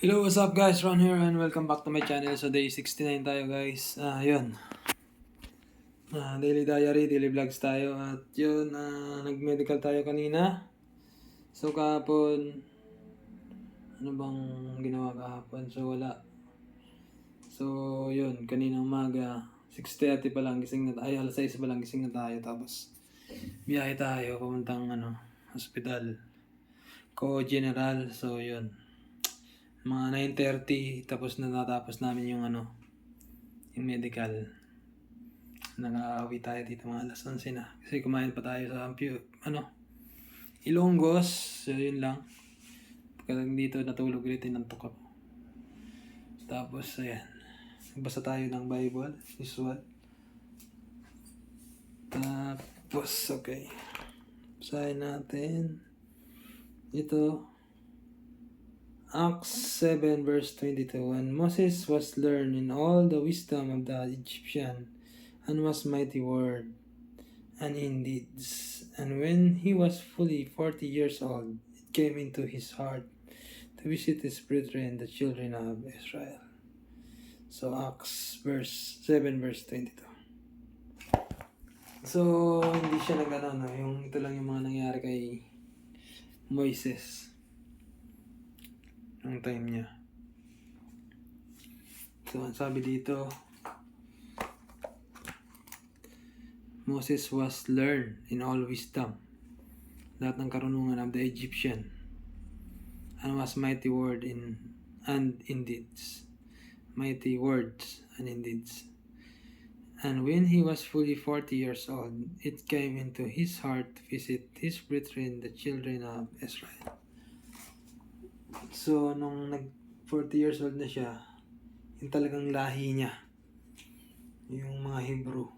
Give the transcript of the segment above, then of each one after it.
Hello, what's up guys? Ron here and welcome back to my channel. So day 69 tayo guys. Yun. Daily diary, daily vlogs tayo. At yun, nag-medical tayo kanina. So kahapon, ano bang ginawa kahapon? So wala. So yun, kanina umaga, 6:30 pa lang gising na tayo. Alas 6 pa lang gising na tayo. Tapos biyahe tayo papuntang hospital. Co-general. So yun. Mga 9:30 tapos natapos namin yung yung medical. Nakauwi tayo dito mga alas 11 na. Kasi kumain pa tayo sa Ilonggos. So yun lang. Pagka dito natulog ulit, inantok ako. Tapos ayan. Nagbasa tayo ng Bible. Usual. Tapos okay. Basahin natin. Ito. Acts 7 verse 22. When Moses was learned in all the wisdom of the Egyptian, and was mighty word and in deeds, and when he was fully 40 years old, it came into his heart to visit his brethren, the children of Israel. So Acts 7 verse 22. So hindi siya yung ito lang yung mga nangyari kay Moises. Ang time niya. So, ang sabi dito, Moses was learned in all wisdom, lahat ng karunungan of the Egyptian, and was mighty word and in deeds. Mighty words and in deeds. And when he was fully 40 years old, it came into his heart to visit his brethren, the children of Israel. So, nung 40 years old na siya, yung talagang lahi niya, yung mga Hebrew,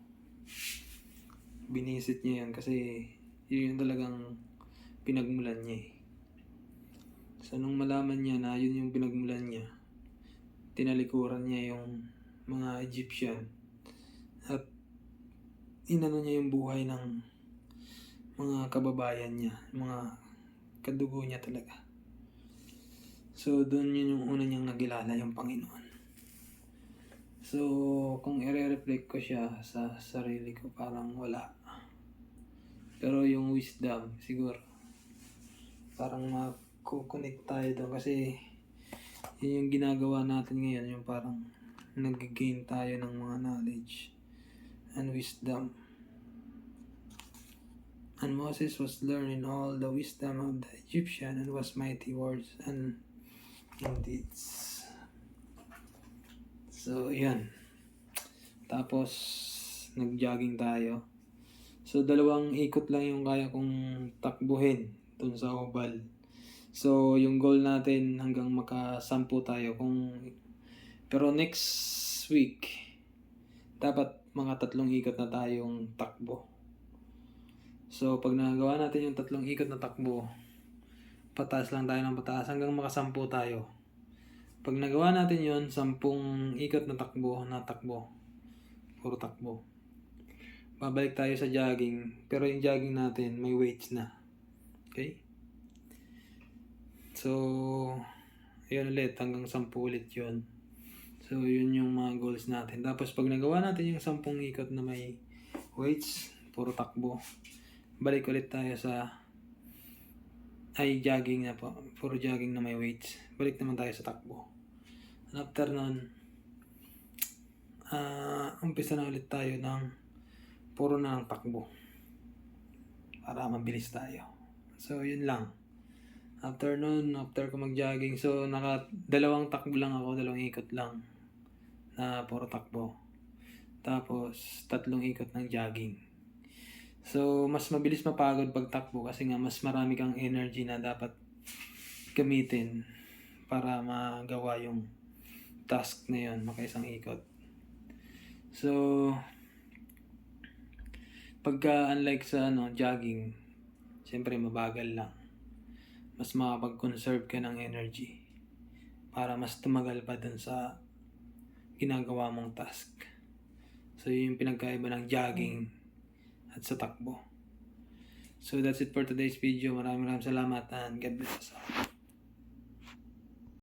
binisit niya yan kasi yun yung talagang pinagmulan niya eh. So, nung malaman niya na yun yung pinagmulan niya, tinalikuran niya yung mga Egyptian at inano niya yung buhay ng mga kababayan niya, mga kadugo niya talaga. So, doon yun yung una niyang nagilala yung Panginoon. So, kung i-reflect ko siya sa sarili ko, parang wala. Pero yung wisdom, siguro, parang makukonect tayo doon kasi yun yung ginagawa natin ngayon, yung parang nag-gain tayo ng mga knowledge and wisdom. And Moses was learning all the wisdom of the Egyptian and was mighty words and in deeds. So, yan. Tapos, nag-jogging tayo. So, 2 ikot lang yung kaya kong takbuhin dun sa oval. So, yung goal natin hanggang maka-10 tayo. Pero next week, dapat mga 3 ikot na tayong takbo. So, pag nagawa natin yung 3 ikot na takbo, pataas lang tayo ng pataas hanggang maka-10 tayo. Pag nagawa natin yon, 10 ikot na takbo, puro takbo. Babalik tayo sa jogging, pero yung jogging natin may weights na. Okay? So, yun ulit, hanggang 10 ulit yun. So, yun yung mga goals natin. Tapos, pag nagawa natin yung 10 ikot na may weights, puro takbo, balik ulit tayo sa jogging na po. Puro jogging na may weights. Balik naman tayo sa takbo. And after nun, umpisa na ulit tayo ng puro na ng takbo. Para mabilis tayo. So, yun lang. After nun, after ko mag-jogging, so 2 takbo lang ako, 2 ikot lang na puro takbo. Tapos, 3 ikot ng jogging. So, mas mabilis mapagod pag takbo kasi nga mas marami kang energy na dapat gamitin para magawa yung task na yun, makaisang ikot. So, pagka unlike sa jogging, siyempre mabagal lang. Mas makapag-conserve ka ng energy para mas tumagal pa dun sa ginagawa mong task. So, yun yung pinagkaiba ng jogging at sa takbo. So that's it for today's video. Maraming salamat and God bless us all.